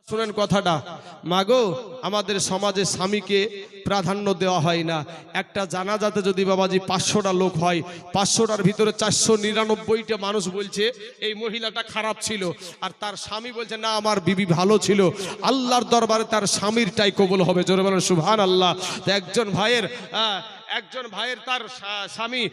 শুনেন কথাটা, মাগো আমাদের সমাজে স্বামীকে প্রাধান্য দেওয়া হয় না। একটা জানাজাতে যদি বাবাজি 500টা লোক হয়, 500টার ভিতরে 499টা মানুষ বলছে এই মহিলাটা খারাপ ছিল, আর তার স্বামী বলছে না আমার বিবি ভালো ছিল। আল্লাহর দরবারে তার স্বামীরটাই কবুল হবে, জোরে বলেন সুবহানাল্লাহ। একজন ভাইয়ের তার স্বামী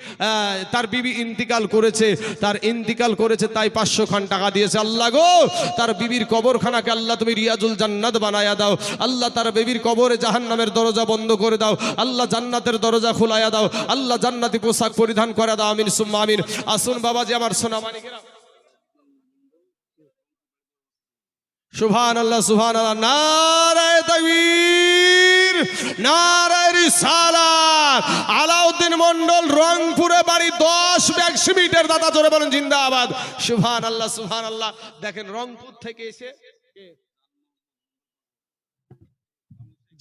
তার বিবি ইন্তিকাল করেছে, তাই 500 খান টাকা দিয়েছে। আল্লাহ গো তার বিবির কবরখানাকে আল্লাহ তুমি রিয়াজুল জান্নাত বানায়া দাও। আল্লাহ তার বিবির কবরে জাহান্নামের দরজা বন্ধ করে দাও। আল্লাহ জান্নাতের দরজা খোলায়া দাও। আল্লাহ জান্নাতি পোশাক পরিধান করে দাও। আমিন সুম্মা আমিন। আসুন বাবাজি আমার সোনা মানিকেরা, সুবহানাল্লাহ সুবহানাল্লাহ, নারায়ে তাকবীর, নারায়ে রিসালাত। আলাউদ্দিন মন্ডল রংপুরে বাড়ি, 10 ব্যাগ সিমেন্টের দাদা, জোরে বলেন জিন্দাবাদ। সুবহানাল্লাহ সুবহানাল্লাহ। দেখেন রংপুর থেকে এসে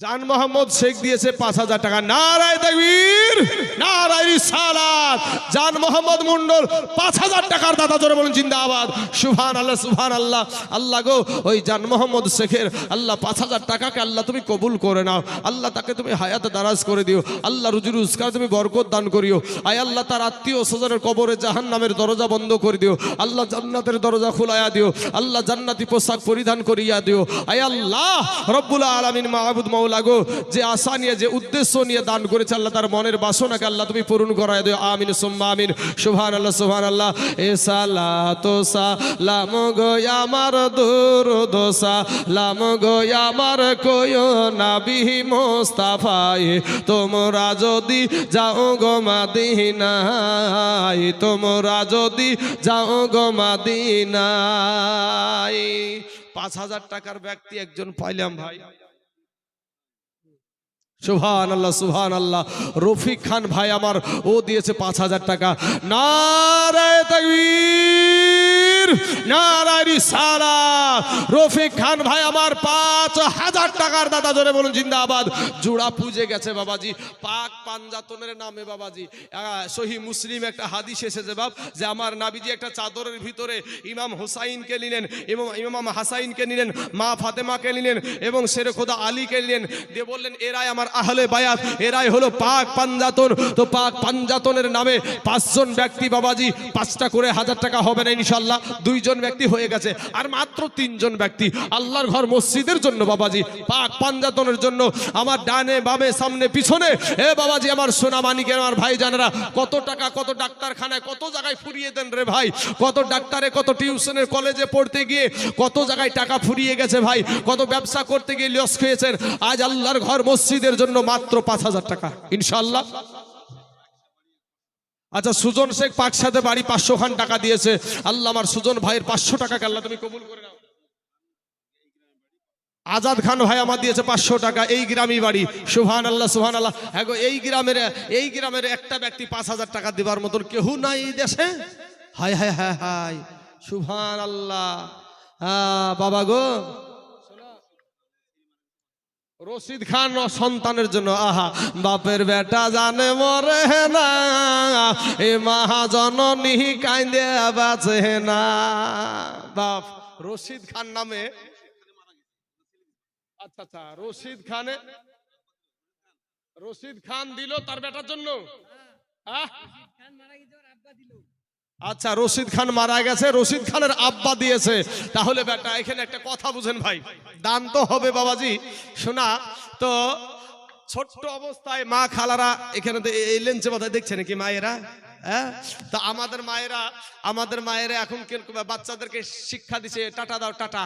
জান মোহাম্মদ শেখ দিয়েছে 5000 টাকা। নারায়ে তাকবীর, নারায়ে রিসালাত। জান মোহাম্মদ মন্ডল 5000 টাকার দাদা, জোরে বলেন জিন্দাবাদ। সুবহানাল্লাহ সুবহানাল্লাহ। আল্লাহ গো ওই জান মোহাম্মদ শেখের আল্লাহ 5000 টাকাকে আল্লাহ তুমি কবুল করে নাও। আল্লাহ তাকে তুমি হায়াত দারাজ করে দিও। আল্লাহ রুজি রোজগার তুমি বরকত দান করিও। আয় আল্লাহ তার আত্মীয় স্বজনের কবরে জাহান্নামের দরজা বন্ধ করে দিও। আল্লাহ জান্নাতের দরজা খুলায়া দিও। আল্লাহ জান্নাতি পোশাক পরিধান করিয়া দিও। আয় আল্লাহ রব্বুল আলামিন মাহবুদ লাগো যে আশা নিয়ে যে উদ্দেশ্য নিয়ে দান করেছে আল্লাহ তার মনের বাসনাকে আল্লাহ তুমি পূরণ করায় দিও। আমিন সুম্মা আমিন। সুবহানাল্লাহ সুবহানাল্লাহ। এ সালাতু সালাম গো আমার দুরূদ সালাম গো আমার কোয় নবী মুস্তাফায়ে, তোমরা যদি যাও গো মদিনায়, তোমরা যদি যাও গো মদিনায়। 5000 টাকার ব্যক্তি একজন পাইলাম ভাই। সুবহানাল্লাহ সুবহানাল্লাহ। রফিক খান ভাই আমার, ও দিয়েছে 5000 টাকা। নারায়ে তাকবীর, নারায়ে রিসালাত। রফিক খান ভাই আমার 5000 টাকার দাদা, জোরে বলুন জিন্দাবাদ। জোড়া পূজে গেছে বাবাজি, পাক পাঞ্জাতনের নামে বাবাজি। সহিহ মুসলিম একটা হাদিস এসেছে বাব, যে আমার নাবিজি একটা চাদরের ভিতরে ইমাম হুসাইনকে নিলেন, ইমাম হাসাইনকে নিলেন, মা ফাতেমাকে নিলেন এবং শেরে খোদা আলীকে নিলেন, দিয়ে বললেন এরাই আমার আহলে বায়াত, এরাই হলো পাক পাঞ্জাতন। তো পাক পাঞ্জাতনের নামে 5 জন ব্যক্তি বাবাজি, 5টা করে 1000 টাকা হবে না ইনশাআল্লাহ। 2 জন ব্যক্তি হয়ে গেছে, আর মাত্র 3 জন ব্যক্তি আল্লাহর ঘর মসজিদের জন্য বাবাজি, পাক পাঞ্জাতনের জন্য। আমার ডানে বামে সামনে পিছনে এ বাবাজি আমার সোনা মানিকের আমার ভাই জানেরা, কত টাকা কত ডাক্তারখানায় কত জায়গায় ফুরিয়ে দেন রে ভাই, কত ডাক্তারে কত টিউশনের কলেজে পড়তে গিয়ে কত জায়গায় টাকা ফুরিয়ে গেছে ভাই, কত ব্যবসা করতে গিয়ে লস খেয়েছেন। আজ আল্লাহর ঘর মসজিদের জন্য মাত্র 5000 টাকা ইনশাআল্লাহ। আচ্ছা সুজন শেখ পাকসাথে বাড়ি 500 খান টাকা দিয়েছে। আল্লাহ আমার সুজন ভাইয়ের 500 টাকাকে আল্লাহ তুমি কবুল করে নাও। আজাদ খান ভাই আমার দিয়েছে 500 টাকা, এই গ্রামই বাড়ি। সুবহানাল্লাহ সুবহানাল্লাহ। হ্যাঁ গো এই গ্রামের একটা ব্যক্তি 5000 টাকা দেবার মতন কেউ নাই এই দেশে। হায় হায় হায় হায়, সুবহানাল্লাহ। বাবা গো রশিদ খান সন্তানের জন্য, আহা বাপের বেটা জানে মরে না, এ মহাজননী কাঁদে বাঁচে না। বাপ রশিদ খান নামে, আচ্ছা আচ্ছা, রশিদ খান দিল তার বেটার জন্য। আচ্ছা রশিদ খান মারা গেছে, রশিদ খানের আব্বা দিয়েছে। তাহলে বেটা এখানে একটা কথা বুঝেন ভাই, দান তো হবে বাবাজি। শোনা তো ছোট্ট অবস্থায় মা খালারা এখানে এই লেঞ্চে মাথায় দেখছে নাকি মায়েরা? হ্যাঁ, তা আমাদের মায়েরা এখন বাচ্চাদেরকে শিক্ষা দিচ্ছে টাটা দাও, টাটা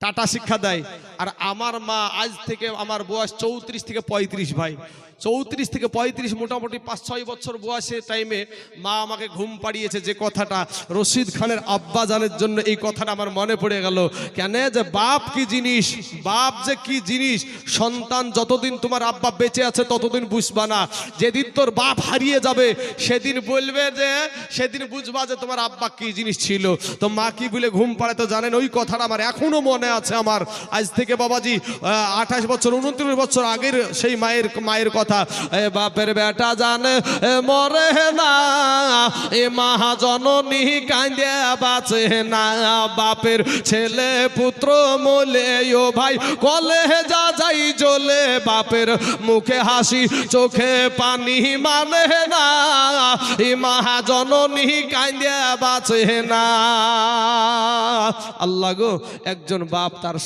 টাটা শিক্ষা দেয়। আর আমার মা আজ থেকে, আমার বয়স 34 থেকে 35 ভাই, 34 থেকে 35 মোটামুটি 5-6 বছর বয়সের টাইমে মা আমাকে ঘুম পাড়িয়েছে যে কথাটা, রশিদ খানের আব্বা জানের জন্য এই কথাটা আমার মনে পড়ে গেল। কেন যে বাপ কি জিনিস, বাপ যে কি জিনিস, সন্তান যতদিন তোমার আব্বা বেঁচে আছে ততদিন বুঝবা না, যেদিন তোর বাপ হারিয়ে যাবে সেদিন বলবে যে, সেদিন বুঝবা যে তোমার আব্বা কি জিনিস ছিল। তো মা কি বলে ঘুম পাড়ে তো জানেন, ওই কথাটা আমার এখনো মনে মনে আছে আমার, আজ থেকে বাবাজি 28 বছর 29 বছর আগের সেই মায়ের কথা। বাপের বেটা জানে মরে না, এ মহাজননী কাঁদে বাঁচে না, বাপের ছেলে পুত্র মলে ও ভাই কলে যা যাই জ্বলে, বাপের মুখে হাসি চোখে পানি মানে না, এ মহাজননী কাঁদে বাঁচে না। আল্লাহ গো, একজন বাপ তার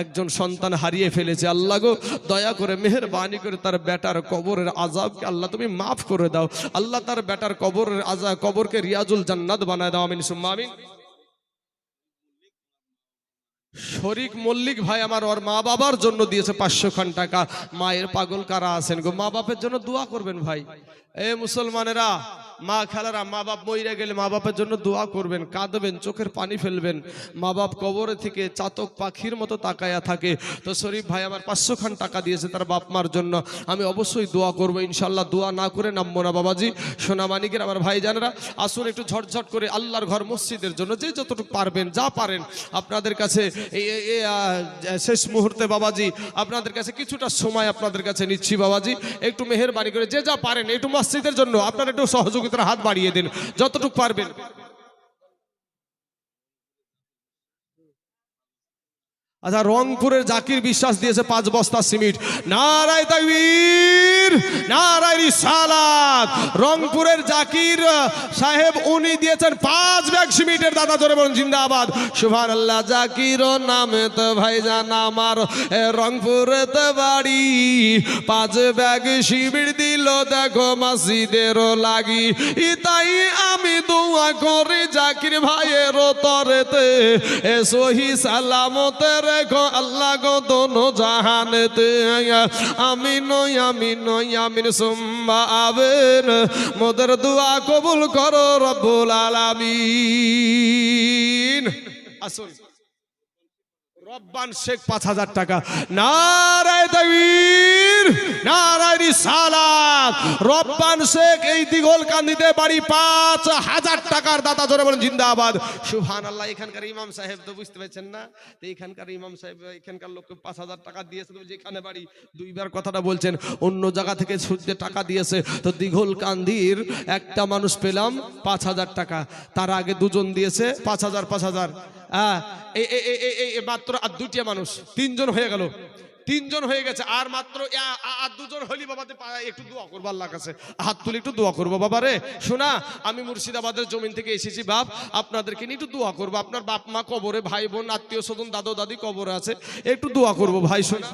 একজন সন্তান হারিয়ে ফেলেছে। আল্লাহ গো, দয়া করে মেহেরবানি করে তার বেটার কবরের আযাবকে আল্লাহ তুমি মাফ করে দাও। আল্লাহ তার বেটার কবরকে রিয়াজুল জান্নাত বানায় দাও। আমিন সুম্মা আমিন। শরীক মল্লিক ভাই আমার ওর মা বাবার জন্য দিয়েছে 500 খান টাকা। মায়ের পাগল কারা আছেন গো, মা বাপের জন্য দোয়া করবেন ভাই। এ মুসলমানেরা, মা খালারা, মা বাপ মইরা গেলে মা বাপের জন্য দোয়া করবেন, কাঁদবেন, চোখের পানি ফেলবেন। মা বাপ কবরে থেকে চাতক পাখির মতো তাকায়া থাকে। তো শরীফ ভাই আমার 500 খান টাকা দিয়েছে তার বাপ মার জন্য। আমি অবশ্যই দোয়া করবো ইনশাল্লাহ, দোয়া না করে নামবো না বাবাজি। সোনামানিকের আমার ভাই জানেরা, আসুন একটু ঝটঝট করে আল্লাহর ঘর মসজিদের জন্য যে যতটুকু পারবেন, যা পারেন আপনাদের কাছে শেষ মুহূর্তে বাবাজি আপনাদের কাছে কিছুটা সময় আপনাদের কাছে নিচ্ছি বাবাজি। একটু মেহেরবানি করে যে যা পারেন একটু মসজিদের জন্য আপনারা একটু সহযোগিতার হাত বাড়িয়ে দিন যতটুকু পারবেন। আচ্ছা, রংপুরের জাকির বিশ্বাস দিয়েছে 5 বস্তা সিমেন্ট। নারায়ে তাকবীর, নারায়ে রিসালাত। রংপুরের জাকির সাহেব উনি দিয়েছেন 5 ব্যাগ সিমেন্টের। দাদা জোরে বলুন জিন্দাবাদ, সুবহানাল্লাহ। জাকির নামে তো ভাইজান আমার রংপুরেতে বাড়ি, 5 ব্যাগ সিমেন্ট দিল দেখো মসজিদের লাগি। তাই আমি দোয়া করি জাকির ভাইয়ের তরেতে সহি সালামতে রেখো আল্লাহ গো দোনো জাহানেতে। আমিন আমিন আমিন সুম্মা আমিন। মোদের দোয়া কবুল করো রব্বুল আলামিন। আসুন, রব্বান শেখ 5000 টাকা। নারায়ে তাকবীর, নারায়ে রিসালাত। রব্বান শেখ এই দিঘলকান্দিতে বাড়ি 5000 টাকার দাতা জোরে বলেন জিন্দাবাদ, সুবহানাল্লাহ। এখানকার ইমাম সাহেব তো বুঝতে পারছেন না, তো এখানকার ইমাম সাহেব এখানকার লোককে 5000 টাকা দিয়েছে। যেখানে বাড়ি দুইবার কথাটা বলছেন, অন্য জায়গা থেকে সূর্যে টাকা দিয়েছে। তো দিঘলকান্দির একটা মানুষ পেলাম 5000 টাকা, তার আগে দুজন দিয়েছে 5000 5000। মাত্র আর 2টা মানুষ, 3 জন হয়ে গেল, 3 জন হয়ে গেছে। আর মাত্র আর 2 জন হলি বাবাতে একটু দোয়া করবো আল্লাহর কাছে, হাত তুলে একটু দোয়া করবো। বাবা রে শোনা, আমি মুর্শিদাবাদের জমিন থেকে এসেছি বাপ, আপনাদেরকে নিয়ে একটু দোয়া করবো। আপনার বাপ মা কবরে, ভাই বোন আত্মীয় স্বজন দাদু দাদি কবরে আছে, একটু দোয়া করবো ভাই। শোনা,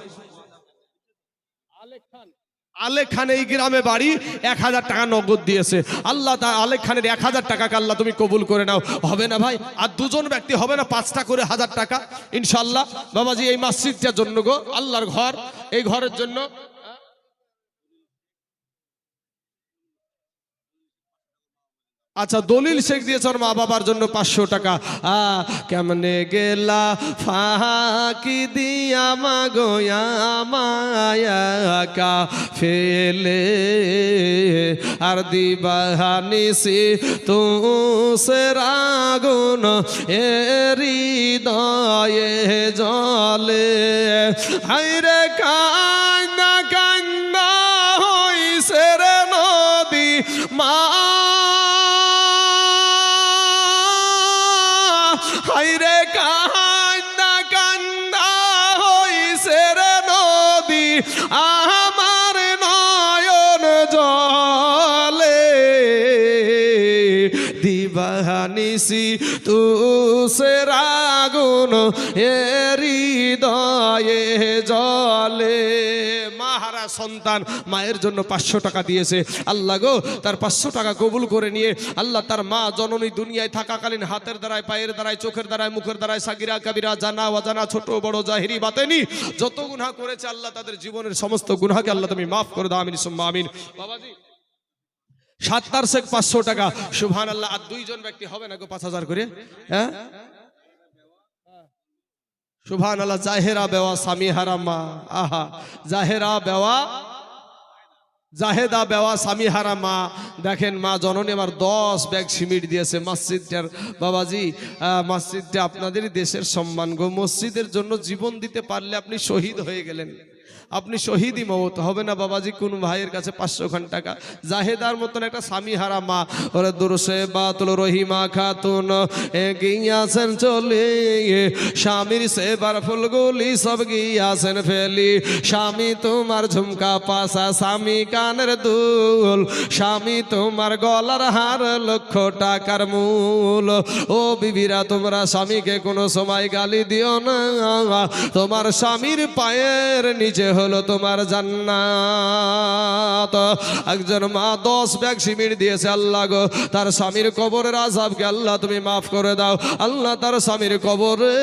আলেক খান এই গ্রামে বাড়ি, 1000 টাকা নগদ দিয়েছে। আল্লাহ আলেক খানের 1000 টাকাকে আল্লাহ তুমি কবুল করে নাও। হবে না ভাই, আর 2 জন ব্যক্তি হবে না 5টা করে 1000 টাকা ইনশাল্লাহ বাবাজি। এই মসজিদটার জন্য গো, আল্লাহর ঘর, এই ঘরের জন্য। আচ্ছা, দলিল শেখ দিয়েছে ওর মা বাবার জন্য 500 টাকা। কেমনে গেলা ফাঁকি দিয়া মাগোয়া মায়া ফেলে, আর দিবানিসি তু সে রাগুন হৃদয়ে জলে। হাইরে কান্না কান্না হইছে রে নদী মা, হাইরে কান্না কান্না হইছে রে নদী আমার নয়ন জলে। দিবানিসি তু সে রাগুন হৃদয়ে জলে। মাহারা সন্তান মায়ের জন্য 500 টাকা দিয়েছে। আল্লাহ গো, তার 500 টাকা কবুল করে নিয়ে আল্লাহ তার মা জননী দুনিয়ায় থাকাকালীন হাতের দ্বারায়, পায়ের দ্বারায়, চোখের দ্বারায়, মুখের দ্বারায়, সাগিরা কাবিরা, জানা অজানা, ছোট বড়, জাহিরি বাতেনি যত গুনাহ করেছে আল্লাহ তাদের জীবনের সমস্ত গুনাহকে আল্লাহ তুমি মাফ করে দাও। আমিন সুম্মা আমিন। বাবাজি সাত্তার শেখ 500 টাকা, সুবহানাল্লাহ। আর 2 জন ব্যক্তি হবে না গো 5000 করে? হ্যাঁ, সুবহানাল্লাহ। জাহেরা বেওয়া স্বামী হারাম্মা, আহা, জাহেরা বেওয়া জাহেদা বেওয়া স্বামীহারা মা, দেখেন মা জননী আমার 10 ব্যাগ সিমেন্ট দিয়েছে মসজিদটার। বাবাজি মসজিদটা আপনাদেরই দেশের সম্মান গো, মসজিদের জন্য জীবন দিতে পারলে আপনি শহীদ হয়ে গেলেন, আপনি শহীদই মওত হবে না বাবাজি। কোন ভাইয়ের কাছে 500 খান টাকা, জাহেদার মতন একটা স্বামীহারা মা, ওরে দুরসে বাতুল রহিমা খাতুন গিয়াছেন চলে, স্বামীর সেবার ফুলগুলি সব গিয়াছেন ফেলি, স্বামী তোমার ঝুমকা পাশা, স্বামী কানের দুল, স্বামী তোমার গলার হার 1,00,000 টাকার মূল। ও বিবিরা তোমরা স্বামীকে কোনো সময় গালি দিও না, তোমার স্বামীর পায়ের নিচে হলো তোমার জান্নাত। একজন মা 10 ব্যাগ সিমেন্ট দিয়েছে, আল্লাহ গো তার স্বামীর কবরের আযাবকে আল্লাহ তুমি মাফ করে দাও, আল্লাহ তার স্বামীর কবরে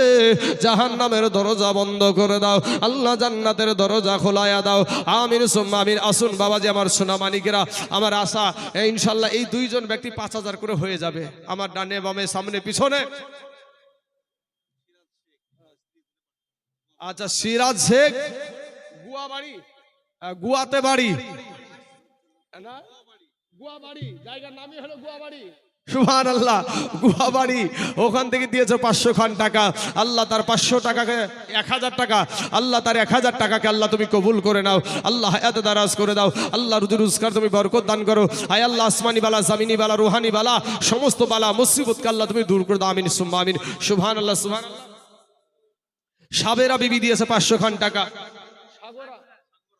জাহান্নামের দরজা বন্ধ করে দাও, আল্লাহ জান্নাতের দরজা খোলায়া দাও, আমিন সুম্মা আমিন। আসুন বাবাজি আমার সোনা মানিকেরা, আমার আশা ইনশাল্লাহ এই 2 জন ব্যক্তি 5,000 করে হয়ে যাবে, আমার ডানে বামে সামনে পিছনে। আচ্ছা সিরাজ শেখ গুয়াবাড়ি, গুয়াতে বাড়ি না, গুয়াবাড়ি জায়গার নামই হলো গুয়াবাড়ি। সুবহানাল্লাহ, গুয়াবাড়ি ওখান থেকে দিয়েছে 500 খান টাকা। আল্লাহ তার 500 টাকাকে 1000 টাকা, আল্লাহ তার 1000 টাকাকে আল্লাহ তুমি কবুল করে নাও, আল্লাহ হায়াত দারাজ করে দাও, আল্লাহ রুজি রোজগার তুমি বরকত দান করো। আয় আল্লাহ আসমানি বালা, জামিনি বালা, রুহানি বালা, সমস্ত বালা মুসিবতকে আল্লাহ তুমি দূর করে দাও, আমিন সুম্মা আমিন। সুবহানাল্লাহ সুবহানাল্লাহ। সাবেরা বিবি দিয়েছে 500 খান টাকা।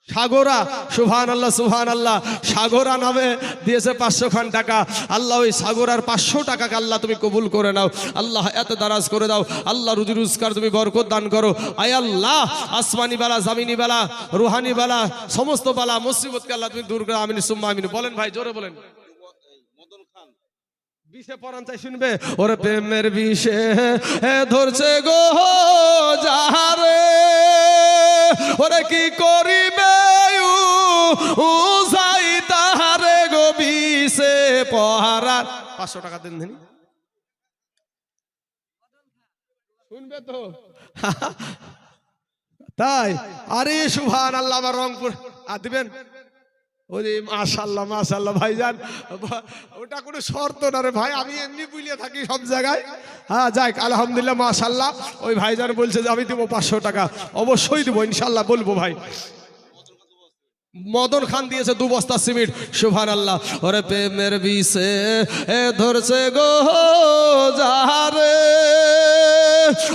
সাগরা, সুবহানাল্লাহ সুবহানাল্লাহ, সাগরা নামে দিয়েছে 500 খান টাকা। আল্লাহ ওই সাগরার 500 টাকাকে আল্লাহ তুমি কবুল করে নাও, আল্লাহ এত দারাজ করে দাও, আল্লাহ রুজি রোজগার তুমি বরকত দান করো। আয় আল্লাহ আসমানি বালা, জামিনি বালা, রুহানি বালা, সমস্ত বালা মুসিবতকে আল্লাহ তুমি দূর করো, আমিন সুম্মা আমিন। বলেন ভাই জোরে বলেন। বিষে পরান চাই শুনবে, ওরে প্রেমের বিষে ধরছে গো যাহারে, ওরে কি করিবে উসাই তাহারে গো বিষে পরান। 500 টাকা দেন দেন, শুনবে তো তাই। আরে সুবহানাল্লাহ, আমার রংপুর দিবেন। ওরে মাশাআল্লাহ মাশাআল্লাহ ভাইজান, ওটা কোনো শর্ত না রে ভাই, আমি এমনি বুলিয়ে থাকি সব জায়গায়। হ্যাঁ যাক আলহামদুলিল্লাহ মাশাআল্লাহ। ওই ভাইজান বলছে যে আমি দেবো 500 টাকা, অবশ্যই দেবো ইনশাআল্লাহ, বলবো ভাই। মদন খান দিয়েছে 2 বস্তা সিমেন্ট। সুবহানাল্লাহ, ওরে প্রেমের বিষে ধরছে গো যাহারে,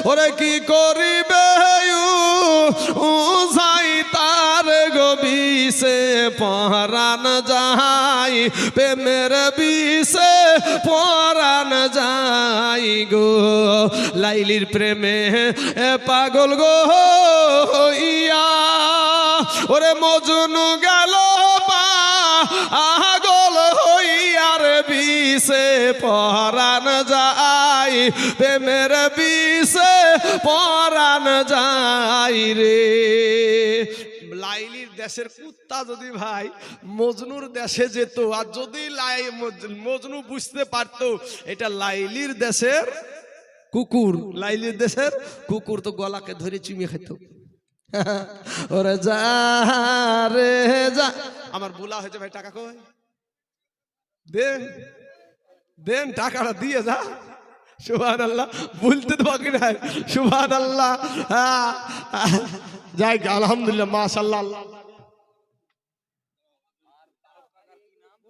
ওরে কি করিবে উসাই তার গো বিষে পরান যাই, প্রেমের বিষে পরান যাই গো, লাইলির প্রেমে পাগল গো ইয়া, ওরে মজনু গেল পাগল হইয়ার বিষে পরান যাই, প্রেমের বিষে পরান যাই রে। লাইলির দেশের কুত্তা যদি ভাই মজনুর দেশে যেত, আর যদি মজনু বুঝতে পারতো এটা লাইলির দেশের কুকুর, লাইলির দেশের কুকুর, তো গলাকে ধরে চুমিয়ে খেত। ওরে যা রে যা, আমার বুলা হয়েছে ভাই, টাকা কই দেন দেন, টাকাটা দিয়ে যা। সুবহানাল্লাহ, বলতে তো বাকি নাই। সুবহানাল্লাহ, যাই আলহামদুলিল্লাহ মাশাআল্লাহ।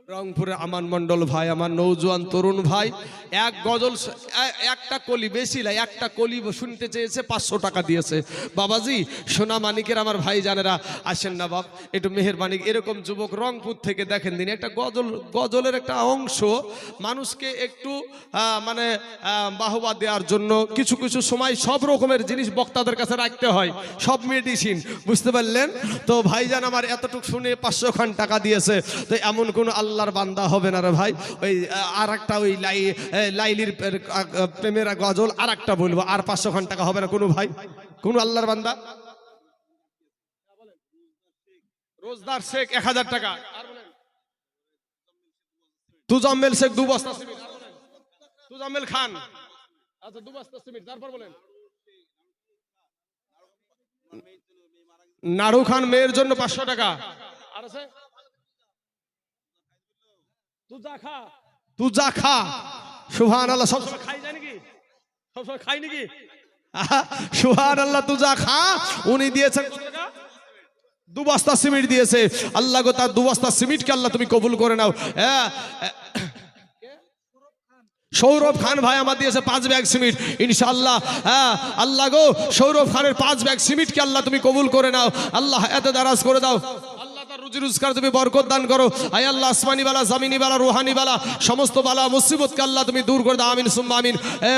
রংপুরে আমান মন্ডল ভাই, আমার নৌজওয়ান তরুণ ভাই, এক গজল একটা কলি, বেশি নাই, একটা কলি শুনতে চেয়েছে, 500 টাকা দিয়েছে। বাবাজি সোনা মানিকের আমার ভাই জানেরা আসেন না বাপ, একটু মেহেরবানি। এরকম যুবক রংপুর থেকে দেখেন দিন, একটা গজলের একটা অংশ মানুষকে একটু মানে বাহবা দেওয়ার জন্য কিছু কিছু সময় সব রকমের জিনিস বক্তাদের কাছে রাখতে হয়, সব মেডিসিন, বুঝতে পারলেন তো। ভাইজান আমার এতটুকু শুনে 500 খান টাকা দিয়েছে, তো এমন কোনো আল্লাহর বান্দা হবে না রে ভাই। ওই আর একটা ওই লাইলির প্রেমের গজল আর একটা বলবো, আর 500 খান টাকা হবে না কোনো ভাই, কোন আল্লাহর বান্দা। রোজদার শেখ 1000 টাকা, তুজাম্মেল শেখ 2 বস্তা সিমেন্ট, তুজাম্মেল খান আচ্ছা 2 বস্তা সিমেন্ট। তারপর বলেন নাড়ু খান মেয়ের জন্য 500 টাকা, আর আছে তুজা খা সুবহানাল্লাহ। সবসময় খাই যায় নাকি? সবসময় খাই নাকি? সুবহানাল্লাহ। তুজা খা উনি দিয়েছেন 2 বস্তা সিমেন্ট দিয়েছে। আল্লাহ গো তার 2 বস্তা সিমেন্টকে আল্লাহ তুমি কবুল করে নাও। সৌরভ খান ভাই আমার দিয়েছে 5 ব্যাগ সিমেন্ট ইনশাআল্লাহ। হ্যাঁ আল্লাহ গো সৌরভ খানের 5 ব্যাগ সিমেন্টকে আল্লাহ তুমি কবুল করে নাও। আল্লাহ এত দারাজ করে দাও। আল্লাহ তার রুজি রোজগার তুমি বরকত দান করো। আয় আল্লাহ আসমানি বালা জমিনি বালা রুহানি বালা সমস্ত বালা মুসিবতকে আল্লাহ তুমি দূর করে দাও। আমিন সুম্মা আমিন।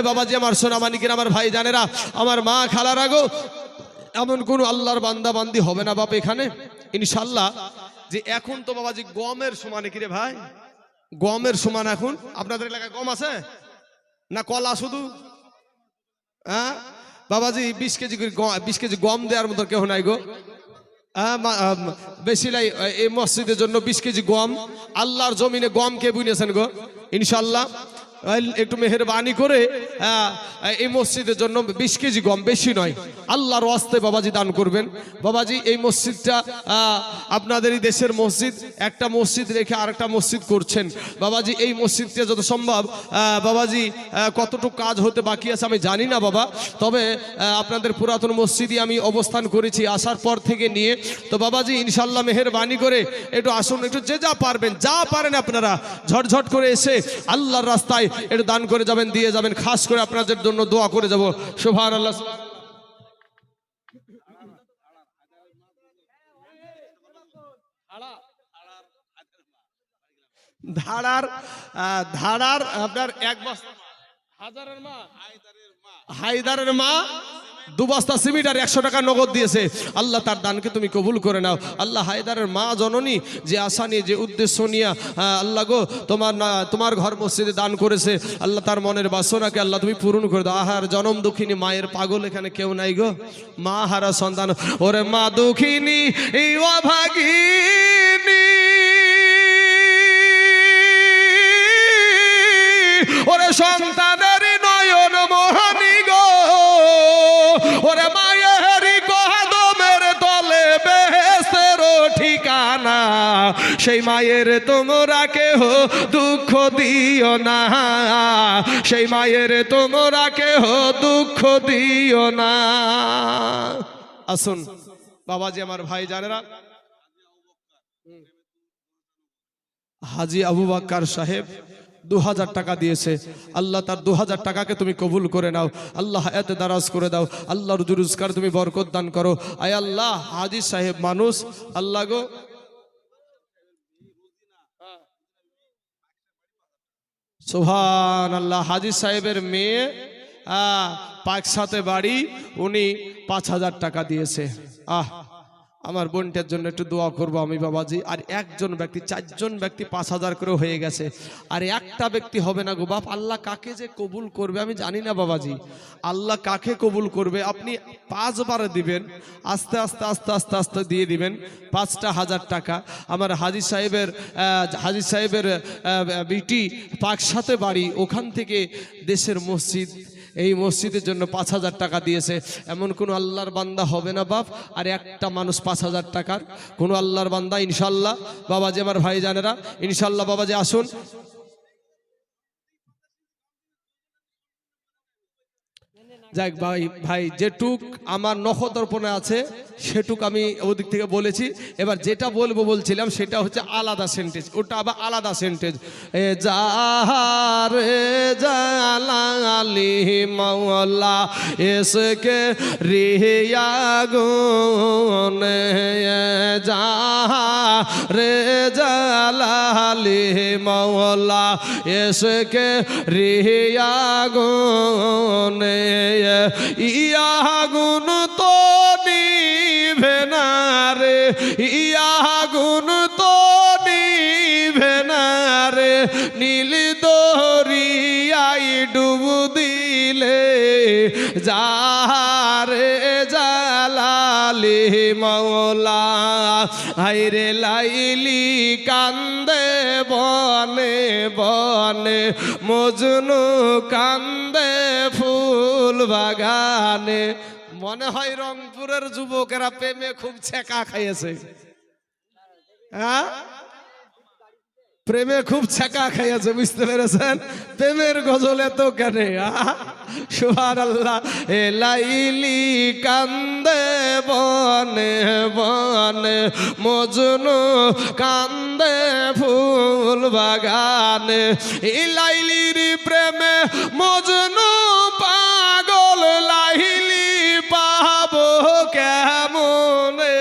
বাবাজি আমার সোনা মানিকের আমার ভাই জানেরা আমার মা খালারা গো, এমন কোন আল্লাহর বান্দা বান্দি হবে না বাপ এখানে ইনশাআল্লাহ। যে এখন তো বাবাজি গমের সমানে কি রে ভাই? গমের সমান এখন আপনাদের এলাকায় গম আছে না কলা শুধু? হ্যাঁ বাবাজি 20 কেজি গম দেওয়ার মতো কেউ নাই গো। বেশি নাই এই মসজিদের জন্য 20 কেজি গম। আল্লাহর জমিনে গম কে বুনেছেন গো ইনশাআল্লাহ? একটু মেহেরবানি করে এই মসজিদের জন্য 20 কেজি গম, বেশি নয়, আল্লাহর ওয়াস্তে বাবাজি দান করবেন। বাবাজি এই মসজিদটা আপনাদেরই দেশের মসজিদ, একটা মসজিদ রেখে আরেকটা মসজিদ করছেন বাবাজি। এই মসজিদটা যত সম্ভব বাবাজি কতটুকু কাজ হতে বাকি আছে আমি জানি না বাবা, তবে আপনাদের পুরাতন মসজিদে আমি অবস্থান করেছি আসার পর থেকে নিয়ে। তো বাবাজি ইনশাল্লাহ মেহেরবানি করে একটু আসুন, একটু যে যা পারবেন যা পারেন আপনারা ঝটঝট করে এসে আল্লাহর রাস্তায় একটু দান করে যাবেন, দিয়ে যাবেন। খাস করে আপনাদের জন্য দোয়া করে যাব। সুবহানাল্লাহ। ধারার আপনার 1 বস্তা হায়দারের মা 2 বস্তা সিমেন্ট আর 100 টাকা নগদ দিয়েছে। আল্লাহ তার দানকে তুমি কবুল করে নাও। আল্লাহ হায়দারের মা জননী যে আশা নিয়ে যে উদ্দেশ্য নিয়ে আল্লাহ গো তোমার ঘর মসজিদে দান করেছে, আল্লাহ তার মনের বাসনাকে আল্লাহ তুমি পূরণ করে দাও। আহার জনম দুঃখিনী মায়ের পাগল এখানে কেউ নাই গো। মা হারা সন্তান, ওরে মা দুঃখিনী এই অভাগিনী, ওরে সন্তানের নয়ন মোহনী গো, ওরে মায়ের কদমের তলে বেহেশতের ঠিকানা, সেই মায়ের তোমরা কেহ দুঃখ দিও না, সেই মায়ের তোমরা কেহ দুঃখ দিও না। আসুন বাবাজি আমার ভাই জানেরা, হাজী আবু বকর সাহেব 2000 টাকা দিয়েছে। আল্লাহ তার 2000 টাকাকে তুমি কবুল করে নাও। আল্লাহ এত দারাজ করে দাও। আল্লাহ রুজি রোজগার তুমি বরকত দান করো। আয় আল্লাহ হাজী সাহেব মানুষ আল্লাহ গো, সুবহানাল্লাহ। হাজী সাহেবের মেয়ে পাকসাতে বাড়ি, উনি 5000 টাকা দিয়েছে। আমার বোনটার জন্য একটু দোয়া করবো আমি বাবাজি। আর একজন ব্যক্তি, 4 জন ব্যক্তি 5000 করে হয়ে গেছে। আর একটা ব্যক্তি হবে না গো বাপ। আল্লাহ কাকে যে কবুল করবে আমি জানি না বাবাজি, আল্লাহ কাকে কবুল করবে। আপনি 5 বার দিবেন, আস্তে আস্তে আস্তে আস্তে আস্তে দিয়ে দিবেন 5,000 টাকা। আমার হাজী সাহেবের বিটি পাকসাতে বাড়ি, ওখান থেকে দেশের মসজিদ, এই মসজিদের জন্য 5000 টাকা দিয়েছে। এমন কোন আল্লাহর বান্দা হবে না বাপ। আর একটা মানুষ 5000 টাকার কোন আল্লাহর বান্দা ইনশাল্লাহ বাবাজি আমার ভাই জানেরা ইনশাল্লাহ বাবাজি আসুন। যাক ভাই যেটুক আমার নখদর্পণে আছে সেটুক আমি ওদিক থেকে বলেছি। এবার যেটা বলছিলাম সেটা হচ্ছে আলাদা সেন্টেজ, ওটা আবার আলাদা সেন্টেজ। জাহারে জালালি মাওলা এসকে রিয়া গুনে, জাহারে জালালি মাওলা এসকে রিয়া গুনে, ইয়া গুন তো নিভে না রে, ইয়া গুন তো নিভে না রে, নীল দরিয়াই ডুব দিলে, যারে জালালি মাওলা হায়রে লাইলি কান্দে বনে বনে, মজনু কান্দে ফুল বাগানে। মনে হয় রংপুরের যুবকেরা প্রেমে খুব ছেকা খাইয়েছে। হ্যাঁ প্রেমে খুব ছ্যাঁকা খাইয়াছে, বুঝতে পেরেছেন? প্রেমের গজল এত কেন? সুবহানাল্লাহ। এ লাইলি কান্দে বনে বনে, মজনু কান্দে ফুল বাগানে। এই লাইলির প্রেমে মজনু পাগল, লাইলি পাবো কেমনে?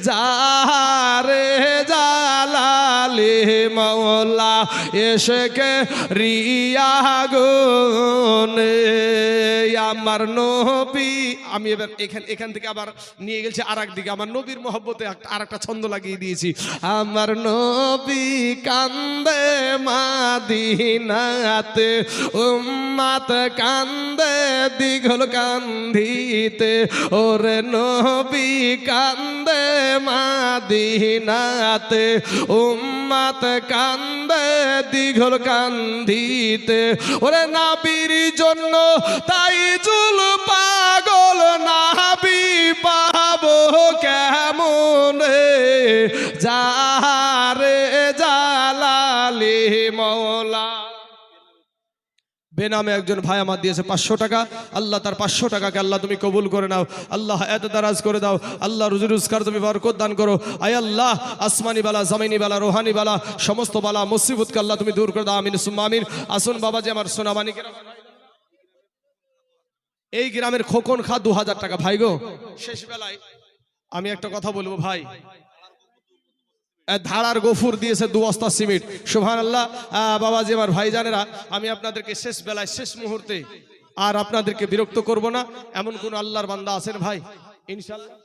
যারে জালালি মওলা এসকে রিয়া গুনে আমার নবী। আমি এবার এখান থেকে আবার নিয়ে গেছি আর একদিকে, আমার নবীর মহব্বতে আর একটা ছন্দ লাগিয়ে দিয়েছি। আমার নবী কান্দে মাদিনাতে, উম্মাত কান্দে দিঘল কান্ধিতে। ওরে নবী কান্দে মাদিনাতে, উম্মাত কান্দে দিঘল কান্ধিতে। ওরে নাবির জন্য তাই জুল পাগল, নাবি পাবো কেমনে? যারে জালালি মওলা। বেনামে একজন ভাই আমার দিয়েছে 500 টাকা। আল্লাহ তার 500 টাকাকে আল্লাহ তুমি কবুল করে নাও। আল্লাহ এত দারাজ করে দাও। আল্লাহ রুজি রোজগার তুমি বরকত দান করো। আয় আল্লাহ আসমানি বালা, জমিনি বালা, রোহানি বালা, সমস্ত বালা মুসিবতকে আল্লাহ তুমি দূর করে দাও। আমিন সুম্মা আমিন। আসুন বাবাজি আমার সোনামানি গ্রাম, এই গ্রামের খোকন খা 2000 টাকা। ভাই গো, শেষ বেলায় আমি একটা কথা বলবো ভাই। ধারার গফুর দিয়েছে 2 বস্তা সিমেন্ট। সুবহানাল্লাহ। বাবাজি আমার ভাইজানেরা, আমি আপনাদেরকে শেষ বেলায় শেষ মুহূর্তে আর আপনাদেরকে বিরক্ত করব না। এমন কোন আল্লাহর বান্দা আছেন ভাই? ইনশাআল্লাহ।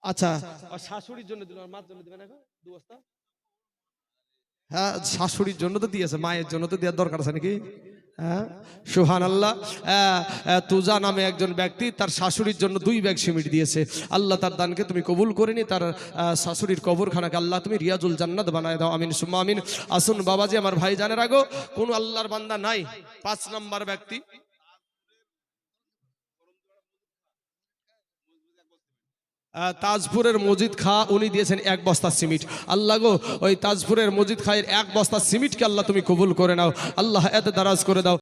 আচ্ছা, শাশুড়ির জন্য দিল, মার জন্য দিবেন এখন 2 বস্তা? হ্যাঁ, শাশুড়ির জন্য তো দিয়েছে, মায়ের জন্য তো দেওয়ার দরকার আছে নাকি? হ্যাঁ, সুবহানাল্লাহ। তুজা নামে একজন ব্যক্তি তার শাশুড়ির জন্য 2 ব্যাগ সিমেন্ট দিয়েছে। আল্লাহ তার দানকে তুমি কবুল করে নি, তার শাশুড়ির কবরখানাকে আল্লাহ তুমি রিয়াজুল জান্নাত বানায় দাও। আমিন সুম্মা আমিন। আসুন বাবাজি আমার ভাই জানের আগো, কোন আল্লাহর বান্দা নাই? 5 নম্বর ব্যক্তি তাজপুরের মজিদ খা, উনি দিয়েছেন 1 বস্তা সিমেন্ট। আল্লাহ গো, ওই তাজপুরের মজিদ খায়ের 1 বস্তা সিমেন্টকে আল্লাহ তুমি কবুল করে নাও। আল্লাহ এত দারাজ করে দাও।